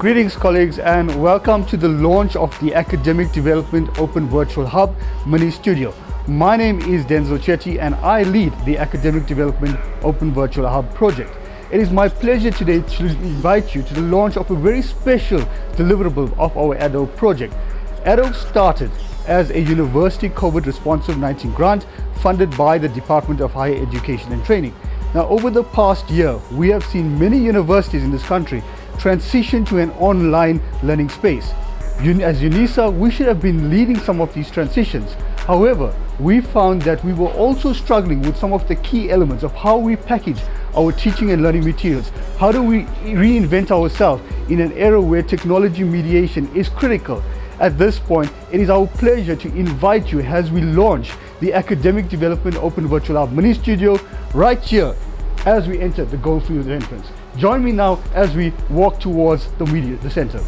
Greetings colleagues, and welcome to the launch of the Academic Development Open Virtual Hub Mini Studio. My name is Denzel Chetty and I lead the Academic Development Open Virtual Hub project. It is my pleasure today to invite you to the launch of a very special deliverable of our ADOVH project. ADOVH started as a university COVID responsive 19 grant funded by the Department of Higher Education and Training. Now, over the past year, we have seen many universities in this country transition to an online learning space. As UNISA, we should have been leading some of these transitions. However, we found that we were also struggling with some of the key elements of how we package our teaching and learning materials. How do we reinvent ourselves in an era where technology mediation is critical? At this point, it is our pleasure to invite you as we launch the Academic Development Open Virtual Hub Mini Studio right here as we enter the Goldfields entrance. Join me now as we walk towards the center.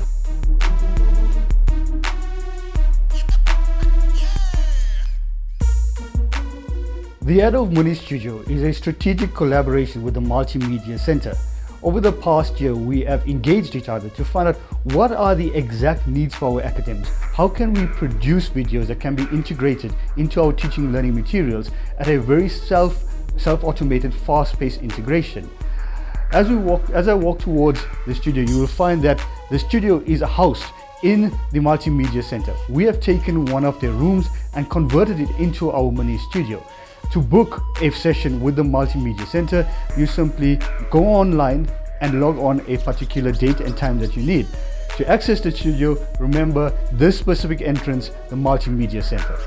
The ADOVH Mini Studio is a strategic collaboration with the Multimedia Center. Over the past year, we have engaged each other to find out what are the exact needs for our academics. How can we produce videos that can be integrated into our teaching and learning materials at a very self-automated, fast-paced integration. As I walk towards the studio, you will find that the studio is housed in the Multimedia Center. We have taken one of their rooms and converted it into our mini studio. To book a session with the Multimedia Center, you simply go online and log on a particular date and time that you need. To access the studio, remember this specific entrance, the Multimedia Center.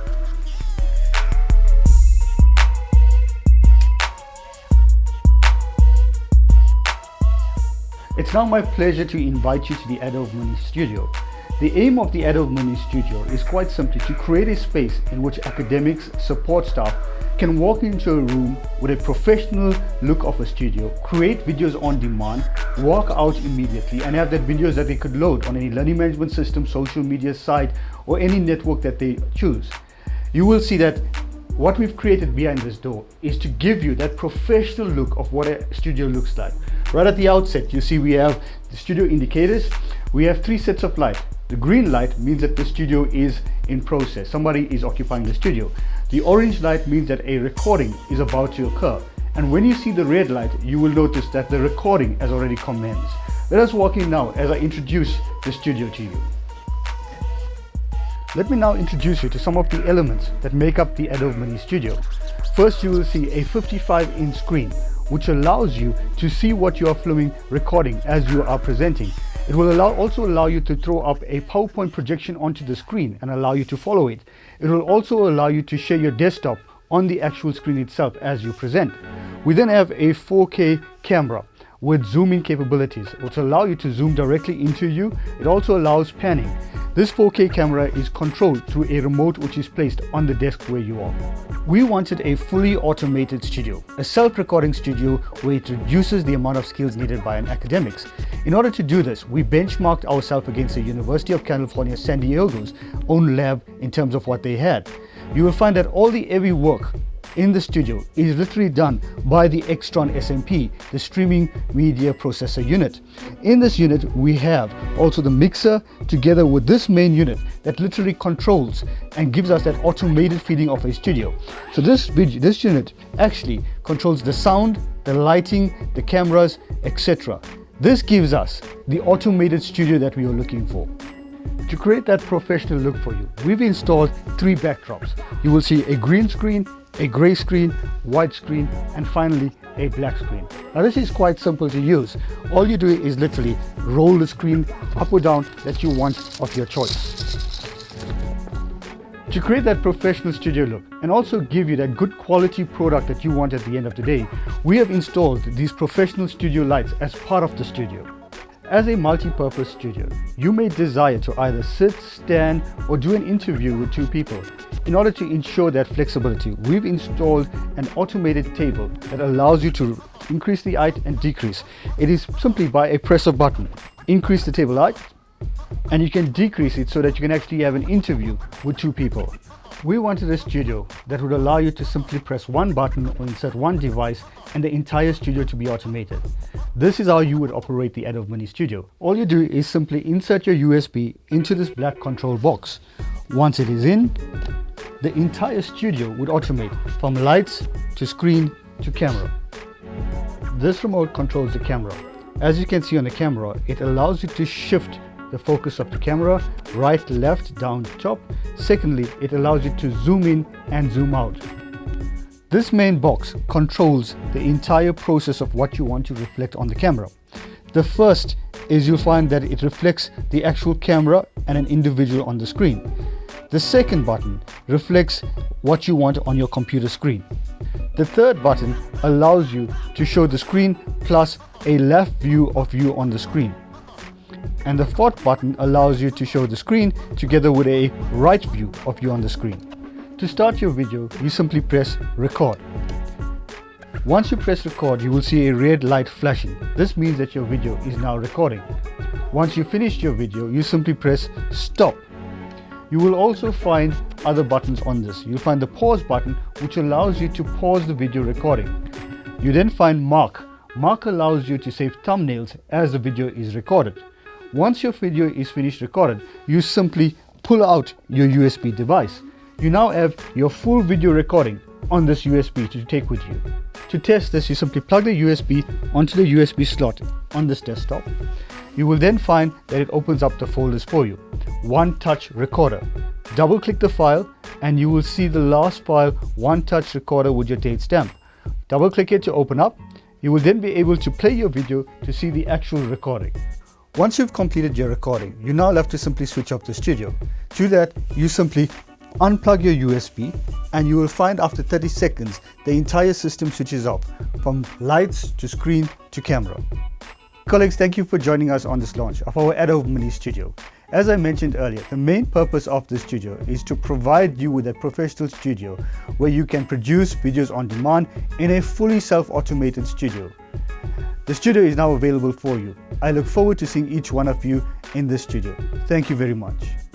It's now my pleasure to invite you to the ADOVH Mini Studio. The aim of the ADOVH Mini Studio is quite simply to create a space in which academics, support staff can walk into a room with a professional look of a studio, create videos on demand, walk out immediately and have that videos that they could load on any learning management system, social media site or any network that they choose. You will see that what we've created behind this door is to give you that professional look of what a studio looks like. Right at the outset, you see we have the studio indicators. We have 3 sets of light. The green light means that the studio is in process. Somebody is occupying the studio. The orange light means that a recording is about to occur. And when you see the red light, you will notice that the recording has already commenced. Let us walk in now as I introduce the studio to you. Let me now introduce you to some of the elements that make up the ADOVH Mini Studio. First, you will see a 55-inch screen, which allows you to see what you are recording as you are presenting. It will also allow you to throw up a PowerPoint projection onto the screen and allow you to follow it. It will also allow you to share your desktop on the actual screen itself as you present. We then have a 4K camera with zoom-in capabilities, which allow you to zoom directly into you. It also allows panning. This 4K camera is controlled through a remote which is placed on the desk where you are. We wanted a fully automated studio, a self-recording studio where it reduces the amount of skills needed by an academics. In order to do this, we benchmarked ourselves against the University of California, San Diego's own lab in terms of what they had. You will find that all the heavy work in the studio is literally done by the Extron SMP, the streaming media processor unit. In this unit, we have also the mixer together with this main unit that literally controls and gives us that automated feeling of a studio. So this unit actually controls the sound, the lighting, the cameras, etc. This gives us the automated studio that we are looking for. To create that professional look for you, we've installed 3 backdrops. You will see a green screen, a gray screen, white screen, and finally a black screen. Now this is quite simple to use. All you do is literally roll the screen up or down that you want of your choice. To create that professional studio look and also give you that good quality product that you want at the end of the day, we have installed these professional studio lights as part of the studio. As a multi-purpose studio, you may desire to either sit, stand, or do an interview with 2 people. In order to ensure that flexibility, we've installed an automated table that allows you to increase the height and decrease. It is simply by a press of button. Increase the table height, and you can decrease it so that you can actually have an interview with 2 people. We wanted a studio that would allow you to simply press one button or insert one device and the entire studio to be automated. This is how you would operate the Adobe Mini Studio. All you do is simply insert your USB into this black control box. Once it is in, the entire studio would automate from lights to screen to camera. This remote controls the camera. As you can see on the camera, it allows you to shift the focus of the camera, right, left, down, top. Secondly, it allows you to zoom in and zoom out. This main box controls the entire process of what you want to reflect on the camera. The first is you'll find that it reflects the actual camera and an individual on the screen. The second button reflects what you want on your computer screen. The third button allows you to show the screen plus a left view of you on the screen. And the fourth button allows you to show the screen together with a right view of you on the screen. To start your video, you simply press record. Once you press record, you will see a red light flashing. This means that your video is now recording. Once you finish your video, you simply press stop. You will also find other buttons on this. You'll find the pause button, which allows you to pause the video recording. You then find mark. Mark allows you to save thumbnails as the video is recorded. Once your video is finished recorded, you simply pull out your USB device. You now have your full video recording on this USB to take with you. To test this, you simply plug the USB onto the USB slot on this desktop. You will then find that it opens up the folders for you. One Touch Recorder. Double click the file and you will see the last file, One Touch Recorder with your date stamp. Double click it to open up. You will then be able to play your video to see the actual recording. Once you've completed your recording, you now have to simply switch off the studio. To that, you simply unplug your USB and you will find after 30 seconds the entire system switches off from lights to screen to camera. Colleagues, thank you for joining us on this launch of our Adobe Mini Studio. As I mentioned earlier, the main purpose of the studio is to provide you with a professional studio where you can produce videos on demand in a fully self-automated studio. The studio is now available for you. I look forward to seeing each one of you in this studio. Thank you very much.